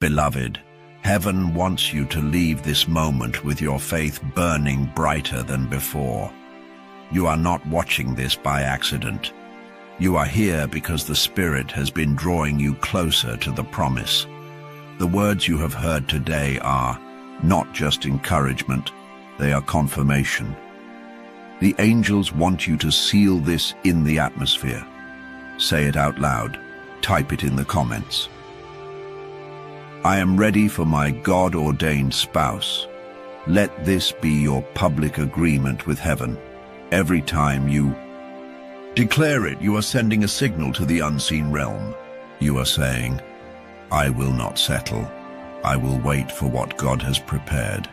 Beloved, heaven wants you to leave this moment with your faith burning brighter than before. You are not watching this by accident. You are here because the Spirit has been drawing you closer to the promise. The words you have heard today are not just encouragement, they are confirmation. The angels want you to seal this in the atmosphere. Say it out loud. Type it in the comments. I am ready for my God-ordained spouse. Let this be your public agreement with heaven. Every time you declare it, you are sending a signal to the unseen realm. You are saying, I will not settle. I will wait for what God has prepared.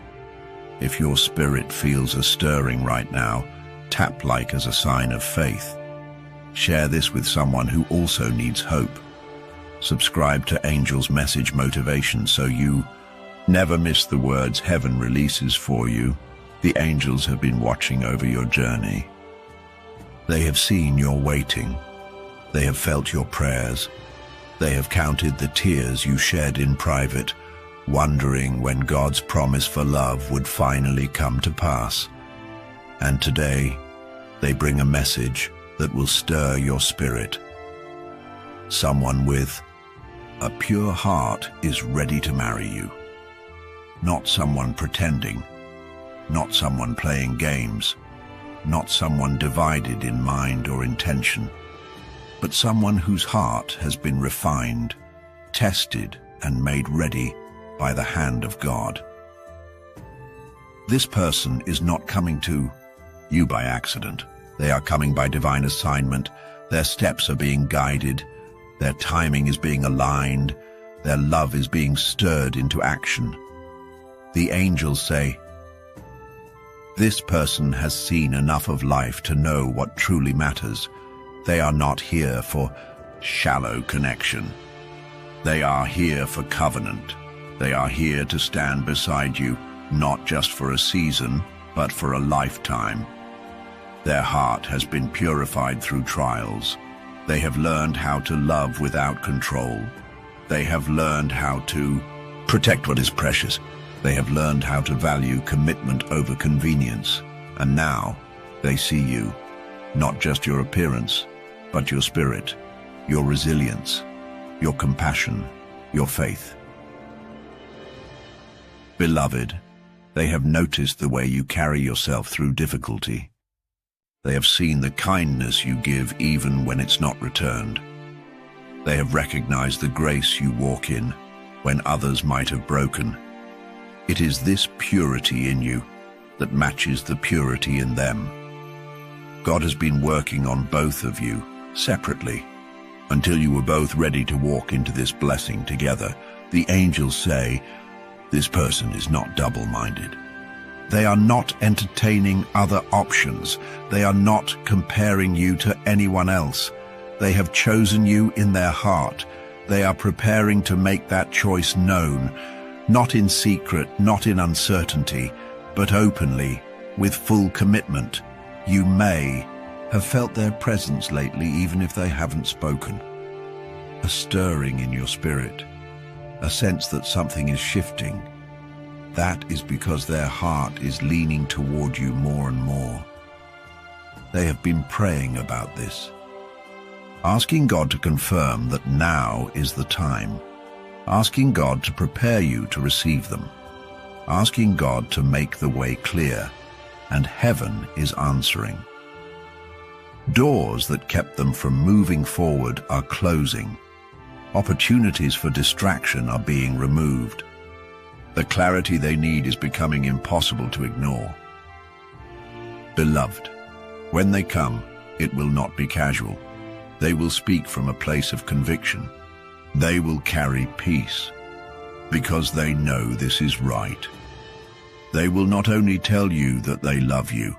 If your spirit feels a stirring right now, tap like as a sign of faith. Share this with someone who also needs hope. Subscribe to Angel's Message Motivation so you never miss the words heaven releases for you. The angels have been watching over your journey. They have seen your waiting. They have felt your prayers. They have counted the tears you shed in private, wondering when God's promise for love would finally come to pass. And today, they bring a message that will stir your spirit. Someone with a pure heart is ready to marry you. Not someone pretending, not someone playing games, not someone divided in mind or intention, but someone whose heart has been refined, tested, and made ready by the hand of God. This person is not coming to you by accident. They are coming by divine assignment. Their steps are being guided. Their timing is being aligned. Their love is being stirred into action. The angels say, this person has seen enough of life to know what truly matters. They are not here for shallow connection. They are here for covenant. They are here to stand beside you, not just for a season, but for a lifetime. Their heart has been purified through trials. They have learned how to love without control. They have learned how to protect what is precious. They have learned how to value commitment over convenience. And now they see you, not just your appearance, but your spirit, your resilience, your compassion, your faith. Beloved, they have noticed the way you carry yourself through difficulty. They have seen the kindness you give even when it's not returned. They have recognized the grace you walk in when others might have broken. It is this purity in you that matches the purity in them. God has been working on both of you separately until you were both ready to walk into this blessing together. The angels say, this person is not double-minded. They are not entertaining other options. They are not comparing you to anyone else. They have chosen you in their heart. They are preparing to make that choice known, not in secret, not in uncertainty, but openly, with full commitment. You may have felt their presence lately, even if they haven't spoken. A stirring in your spirit, a sense that something is shifting. That is because their heart is leaning toward you more and more. They have been praying about this, asking God to confirm that now is the time, asking God to prepare you to receive them, asking God to make the way clear, and heaven is answering. Doors that kept them from moving forward are closing. Opportunities for distraction are being removed. The clarity they need is becoming impossible to ignore. Beloved, when they come, it will not be casual. They will speak from a place of conviction. They will carry peace because they know this is right. They will not only tell you that they love you,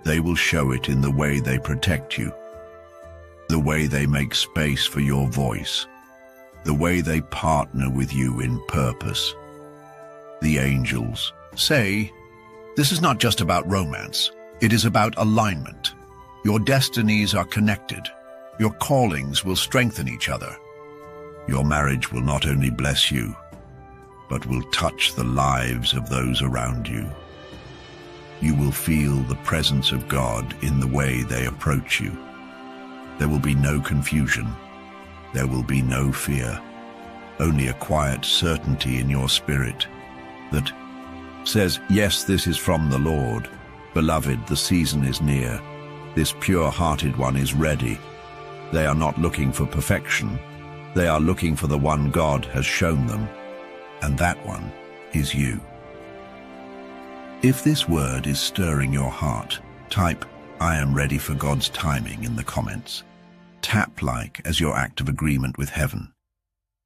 they will show it in the way they protect you, the way they make space for your voice, the way they partner with you in purpose. The angels say, this is not just about romance. It is about alignment. Your destinies are connected. Your callings will strengthen each other. Your marriage will not only bless you, but will touch the lives of those around you. You will feel the presence of God in the way they approach you. There will be no confusion. There will be no fear. Only a quiet certainty in your spirit that says, yes, this is from the Lord. Beloved, the season is near. This pure-hearted one is ready. They are not looking for perfection. They are looking for the one God has shown them. And that one is you. If this word is stirring your heart, type, I am ready for God's timing in the comments. Tap like as your act of agreement with heaven.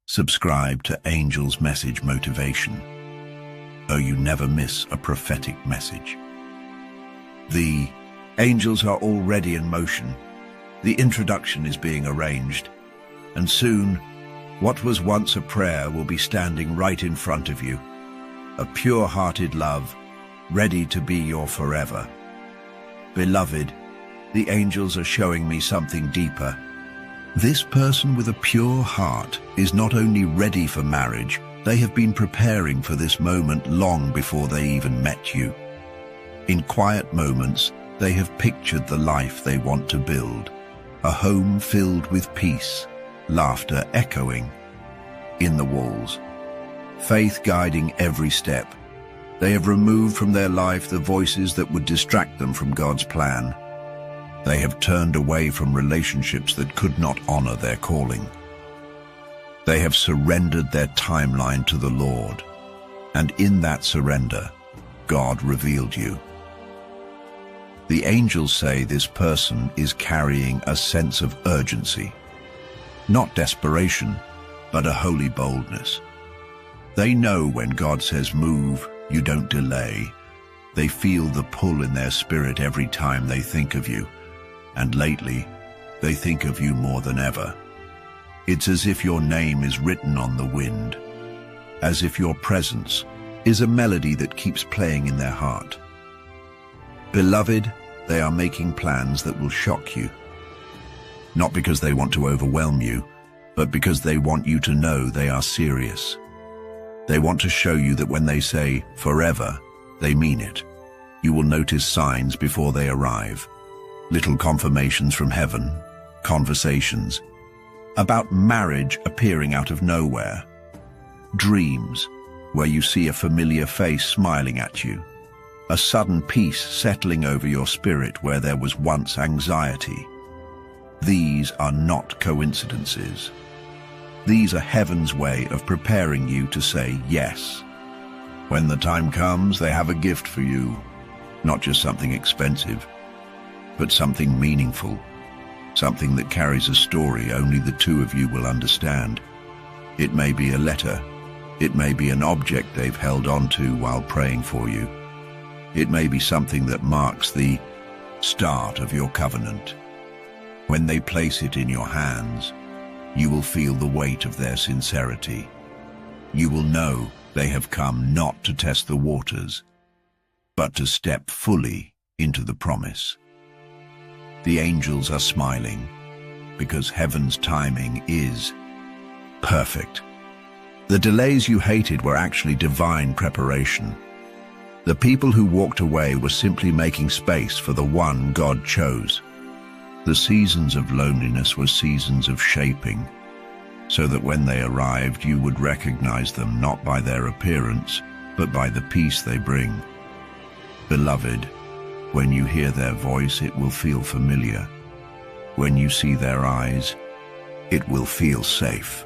Subscribe to Angel's Message Motivation, so you never miss a prophetic message. The angels are already in motion. The introduction is being arranged, and soon, what was once a prayer will be standing right in front of you. A pure-hearted love, ready to be your forever. Beloved, the angels are showing me something deeper. This person with a pure heart is not only ready for marriage, they have been preparing for this moment long before they even met you. In quiet moments, they have pictured the life they want to build, a home filled with peace, laughter echoing in the walls, faith guiding every step. They have removed from their life the voices that would distract them from God's plan. They have turned away from relationships that could not honor their calling. They have surrendered their timeline to the Lord, and in that surrender, God revealed you. The angels say this person is carrying a sense of urgency, not desperation, but a holy boldness. They know when God says move, you don't delay. They feel the pull in their spirit every time they think of you, and lately, they think of you more than ever. It's as if your name is written on the wind, as if your presence is a melody that keeps playing in their heart. Beloved, they are making plans that will shock you. Not because they want to overwhelm you, but because they want you to know they are serious. They want to show you that when they say forever, they mean it. You will notice signs before they arrive. Little confirmations from heaven, conversations about marriage appearing out of nowhere, dreams where you see a familiar face smiling at you, a sudden peace settling over your spirit where there was once anxiety. These are not coincidences. These are heaven's way of preparing you to say yes. When the time comes, they have a gift for you, not just something expensive, but something meaningful, something that carries a story only the two of you will understand. It may be a letter. It may be an object they've held onto while praying for you. It may be something that marks the start of your covenant. When they place it in your hands, you will feel the weight of their sincerity. You will know they have come not to test the waters, but to step fully into the promise. The angels are smiling because heaven's timing is perfect. The delays you hated were actually divine preparation. The people who walked away were simply making space for the one God chose. The seasons of loneliness were seasons of shaping, so that when they arrived, you would recognize them not by their appearance, but by the peace they bring. Beloved, when you hear their voice, it will feel familiar. When you see their eyes, it will feel safe.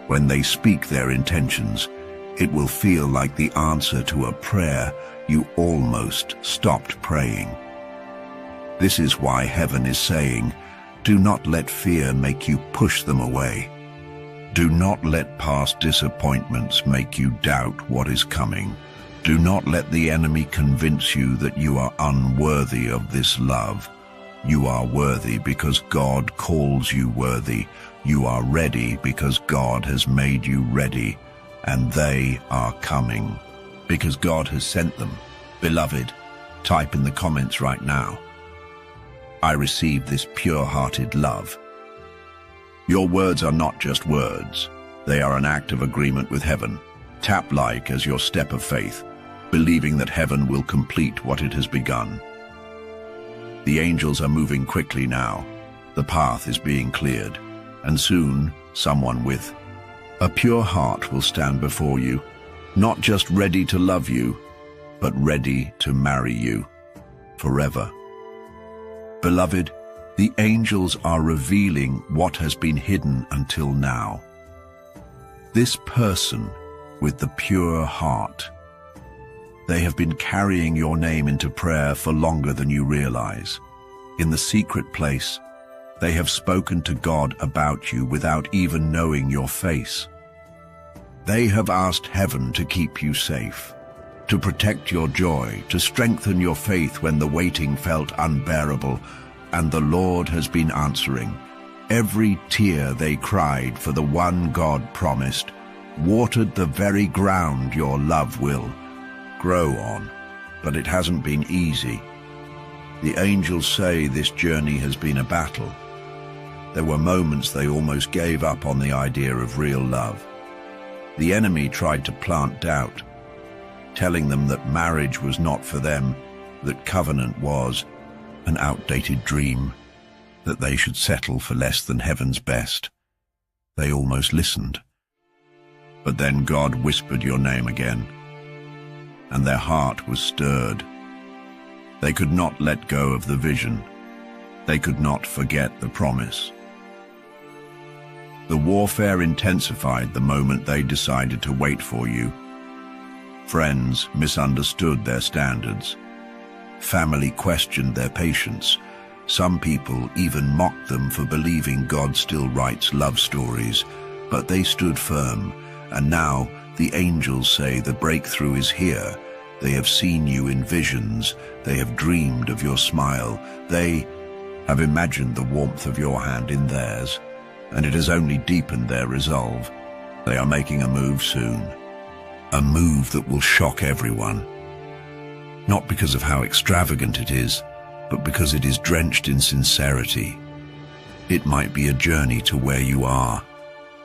When they speak their intentions, it will feel like the answer to a prayer you almost stopped praying. This is why heaven is saying, do not let fear make you push them away. Do not let past disappointments make you doubt what is coming. Do not let the enemy convince you that you are unworthy of this love. You are worthy because God calls you worthy. You are ready because God has made you ready, and they are coming because God has sent them. Beloved, type in the comments right now, I receive this pure-hearted love. Your words are not just words. They are an act of agreement with heaven. Tap like as your step of faith, believing that heaven will complete what it has begun. The angels are moving quickly now. The path is being cleared, and soon someone with a pure heart will stand before you, not just ready to love you, but ready to marry you forever. Beloved, the angels are revealing what has been hidden until now. This person with the pure heart, they have been carrying your name into prayer for longer than you realize. In the secret place, they have spoken to God about you without even knowing your face. They have asked heaven to keep you safe, to protect your joy, to strengthen your faith when the waiting felt unbearable, and the Lord has been answering. Every tear they cried for the one God promised watered the very ground your love will grow on, but it hasn't been easy. The angels say this journey has been a battle. There were moments they almost gave up on the idea of real love. The enemy tried to plant doubt, telling them that marriage was not for them, that covenant was an outdated dream, that they should settle for less than heaven's best. They almost listened. But then God whispered your name again, and their heart was stirred. They could not let go of the vision. They could not forget the promise. The warfare intensified the moment they decided to wait for you. Friends misunderstood their standards. Family questioned their patience. Some people even mocked them for believing God still writes love stories, but they stood firm. And now the angels say the breakthrough is here. They have seen you in visions. They have dreamed of your smile. They have imagined the warmth of your hand in theirs, and it has only deepened their resolve. They are making a move soon. A move that will shock everyone. Not because of how extravagant it is, but because it is drenched in sincerity. It might be a journey to where you are.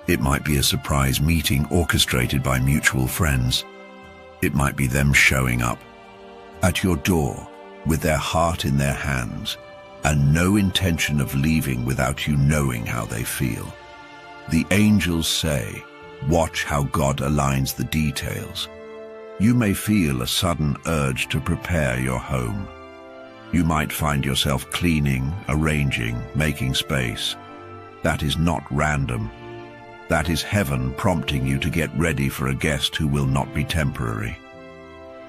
It might be a surprise meeting orchestrated by mutual friends. It might be them showing up at your door with their heart in their hands and no intention of leaving without you knowing how they feel. The angels say, watch how God aligns the details. You may feel a sudden urge to prepare your home. You might find yourself cleaning, arranging, making space. That is not random. That is heaven prompting you to get ready for a guest who will not be temporary.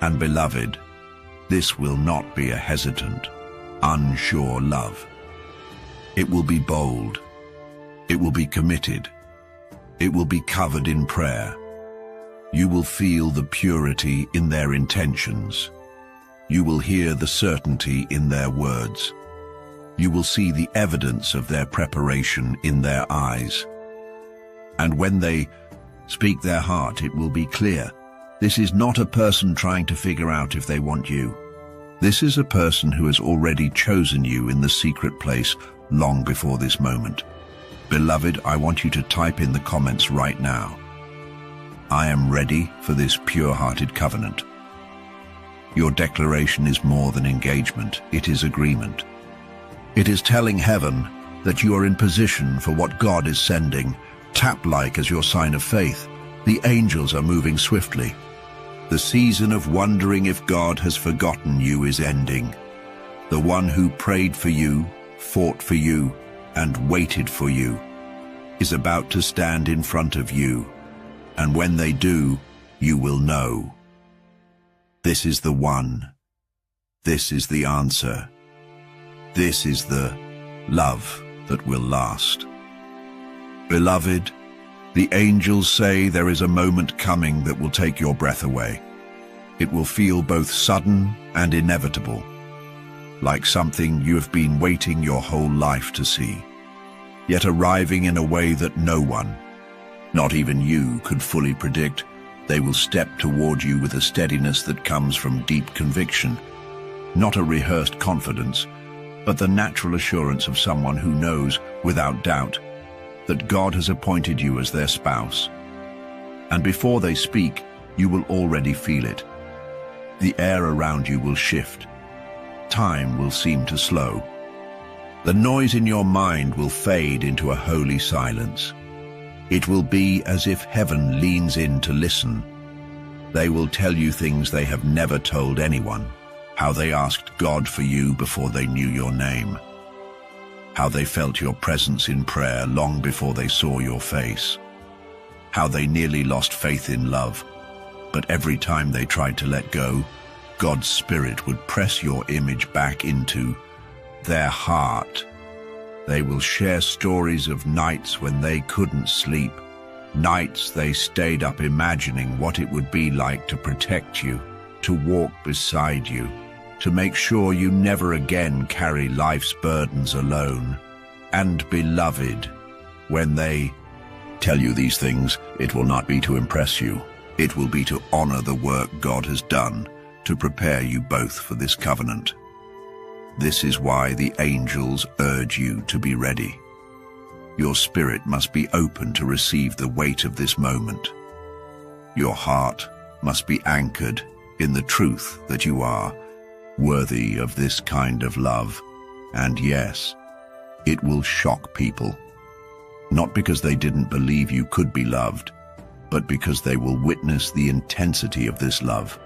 And beloved, this will not be a hesitant, unsure love. It will be bold. It will be committed. It will be covered in prayer. You will feel the purity in their intentions. You will hear the certainty in their words. You will see the evidence of their preparation in their eyes. And when they speak their heart, it will be clear. This is not a person trying to figure out if they want you. This is a person who has already chosen you in the secret place long before this moment. Beloved, I want you to type in the comments right now. I am ready for this pure-hearted covenant. Your declaration is more than engagement, it is agreement. It is telling heaven that you are in position for what God is sending. Tap like as your sign of faith. The angels are moving swiftly. The season of wondering if God has forgotten you is ending. The one who prayed for you, fought for you, and waited for you is about to stand in front of you. And when they do, you will know. This is the one. This is the answer. This is the love that will last. Beloved, the angels say there is a moment coming that will take your breath away. It will feel both sudden and inevitable, like something you have been waiting your whole life to see, yet arriving in a way that no one, not even you, could fully predict. They will step toward you with a steadiness that comes from deep conviction, not a rehearsed confidence, but the natural assurance of someone who knows, without doubt, that God has appointed you as their spouse. And before they speak, you will already feel it. The air around you will shift. Time will seem to slow. The noise in your mind will fade into a holy silence. It will be as if heaven leans in to listen. They will tell you things they have never told anyone, how they asked God for you before they knew your name, how they felt your presence in prayer long before they saw your face, how they nearly lost faith in love, but every time they tried to let go, God's Spirit would press your image back into their heart. They will share stories of nights when they couldn't sleep, nights they stayed up imagining what it would be like to protect you, to walk beside you, to make sure you never again carry life's burdens alone. And beloved, when they tell you these things, it will not be to impress you. It will be to honor the work God has done to prepare you both for this covenant. This is why the angels urge you to be ready. Your spirit must be open to receive the weight of this moment. Your heart must be anchored in the truth that you are worthy of this kind of love. And yes, it will shock people. Not because they didn't believe you could be loved, but because they will witness the intensity of this love.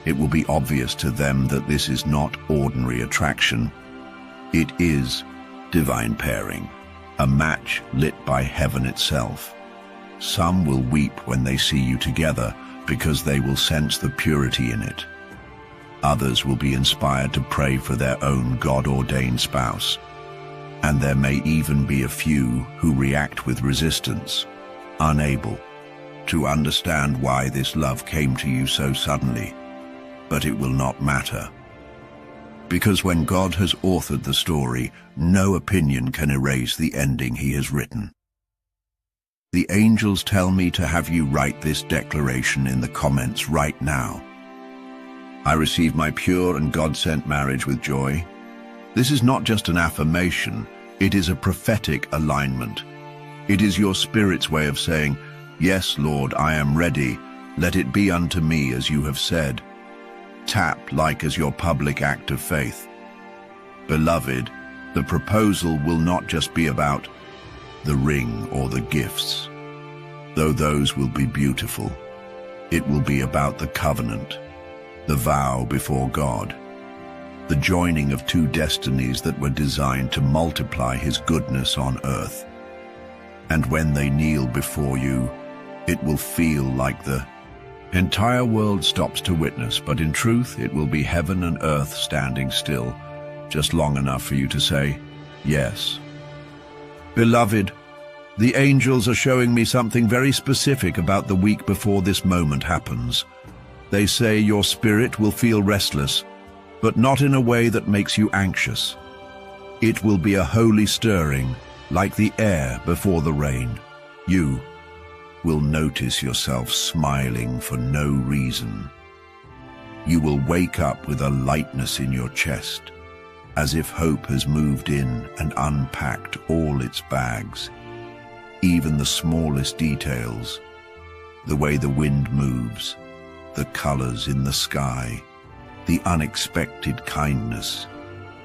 It will be obvious to them that this is not ordinary attraction. It is divine pairing, a match lit by heaven itself. Some will weep when they see you together because they will sense the purity in it. Others will be inspired to pray for their own God-ordained spouse. And there may even be a few who react with resistance, unable to understand why this love came to you so suddenly. But it will not matter. Because when God has authored the story, no opinion can erase the ending he has written. The angels tell me to have you write this declaration in the comments right now. I receive my pure and God-sent marriage with joy. This is not just an affirmation, it is a prophetic alignment. It is your spirit's way of saying, "Yes, Lord, I am ready. Let it be unto me as you have said." Tap like as your public act of faith. Beloved, the proposal will not just be about the ring or the gifts, though those will be beautiful. It will be about the covenant, the vow before God, the joining of two destinies that were designed to multiply his goodness on earth. And when they kneel before you, it will feel like the entire world stops to witness, but in truth, it will be heaven and earth standing still, just long enough for you to say, yes. Beloved, the angels are showing me something very specific about the week before this moment happens. They say your spirit will feel restless, but not in a way that makes you anxious. It will be a holy stirring, like the air before the rain. You will notice yourself smiling for no reason. You will wake up with a lightness in your chest, as if hope has moved in and unpacked all its bags. Even the smallest details, the way the wind moves, the colors in the sky, the unexpected kindness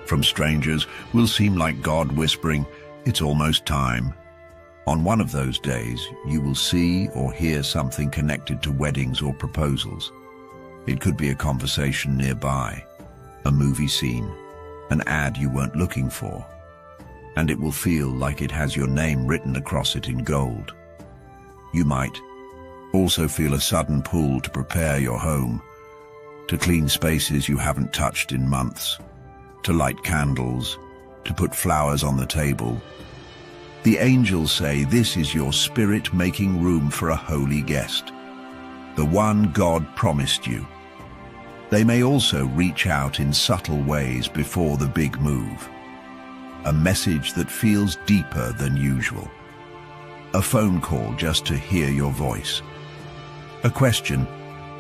from strangers will seem like God whispering, "It's almost time." On one of those days, you will see or hear something connected to weddings or proposals. It could be a conversation nearby, a movie scene, an ad you weren't looking for, and it will feel like it has your name written across it in gold. You might also feel a sudden pull to prepare your home, to clean spaces you haven't touched in months, to light candles, to put flowers on the table. The angels say this is your spirit making room for a holy guest, the one God promised you. They may also reach out in subtle ways before the big move. A message that feels deeper than usual. A phone call just to hear your voice. A question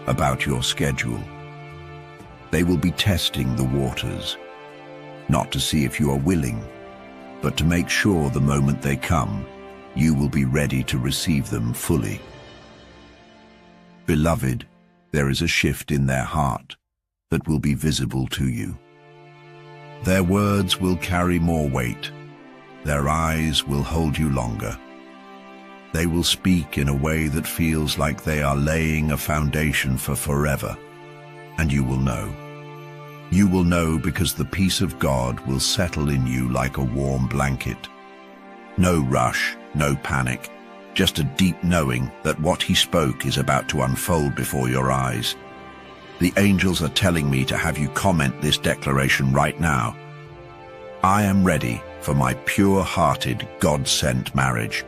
about your schedule. They will be testing the waters, not to see if you are willing, but to make sure the moment they come, you will be ready to receive them fully. Beloved, there is a shift in their heart that will be visible to you. Their words will carry more weight. Their eyes will hold you longer. They will speak in a way that feels like they are laying a foundation for forever. And you will know. You will know because the peace of God will settle in you like a warm blanket. No rush, no panic, just a deep knowing that what he spoke is about to unfold before your eyes. The angels are telling me to have you comment this declaration right now. I am ready for my pure-hearted, God-sent marriage.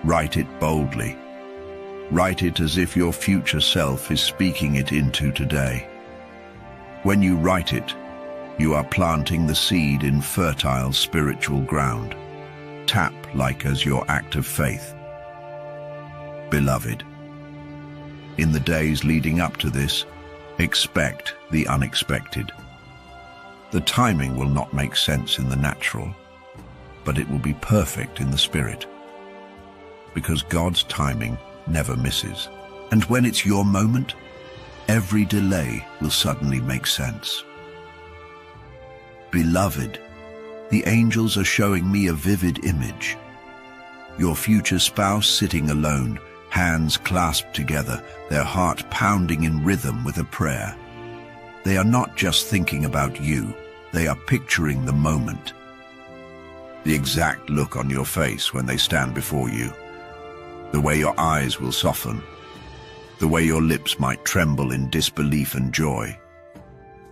Write it boldly. Write it as if your future self is speaking it into today. When you write it, you are planting the seed in fertile spiritual ground. Tap like as your act of faith. Beloved, in the days leading up to this, expect the unexpected. The timing will not make sense in the natural, but it will be perfect in the spirit. Because God's timing never misses. And when it's your moment, every delay will suddenly make sense. Beloved, the angels are showing me a vivid image. Your future spouse sitting alone, hands clasped together, their heart pounding in rhythm with a prayer. They are not just thinking about you, they are picturing the moment. The exact look on your face when they stand before you. The way your eyes will soften. The way your lips might tremble in disbelief and joy.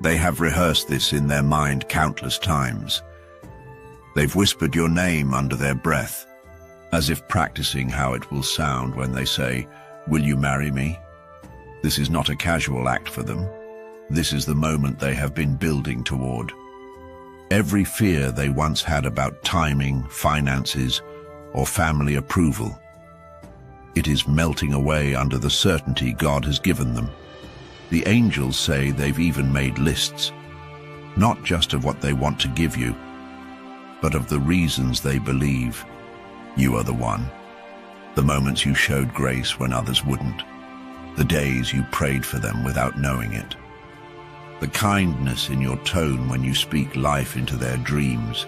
They have rehearsed this in their mind countless times. They've whispered your name under their breath, as if practicing how it will sound when they say, "Will you marry me?" This is not a casual act for them. This is the moment they have been building toward. Every fear they once had about timing, finances, or family approval, it is melting away under the certainty God has given them. The angels say they've even made lists, not just of what they want to give you, but of the reasons they believe you are the one. The moments you showed grace when others wouldn't. The days you prayed for them without knowing it. The kindness in your tone when you speak life into their dreams.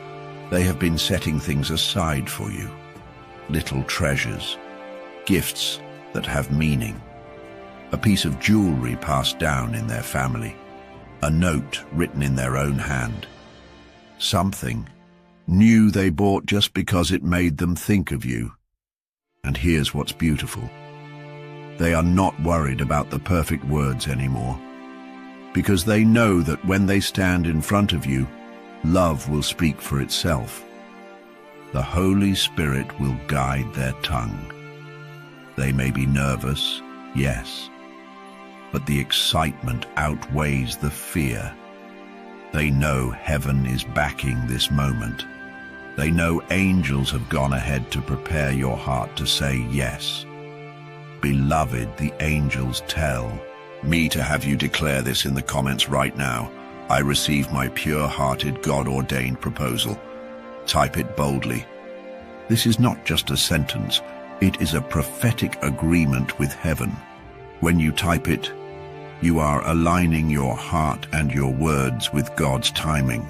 They have been setting things aside for you. Little treasures. Gifts that have meaning. A piece of jewelry passed down in their family. A note written in their own hand. Something new they bought just because it made them think of you. And here's what's beautiful. They are not worried about the perfect words anymore, because they know that when they stand in front of you, love will speak for itself. The Holy Spirit will guide their tongue. They may be nervous, yes, but the excitement outweighs the fear. They know heaven is backing this moment. They know angels have gone ahead to prepare your heart to say yes. Beloved, the angels tell me to have you declare this in the comments right now. I receive my pure-hearted, God-ordained proposal. Type it boldly. This is not just a sentence. It is a prophetic agreement with heaven. When you type it, you are aligning your heart and your words with God's timing.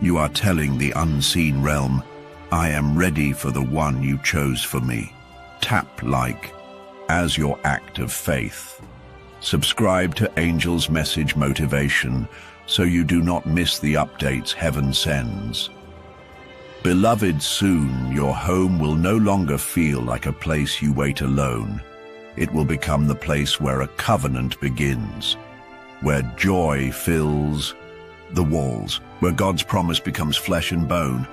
You are telling the unseen realm, I am ready for the one you chose for me. Tap like as your act of faith. Subscribe to Angel's Message Motivation so you do not miss the updates heaven sends. Beloved, soon your home will no longer feel like a place you wait alone. It will become the place where a covenant begins, where joy fills the walls, where God's promise becomes flesh and bone,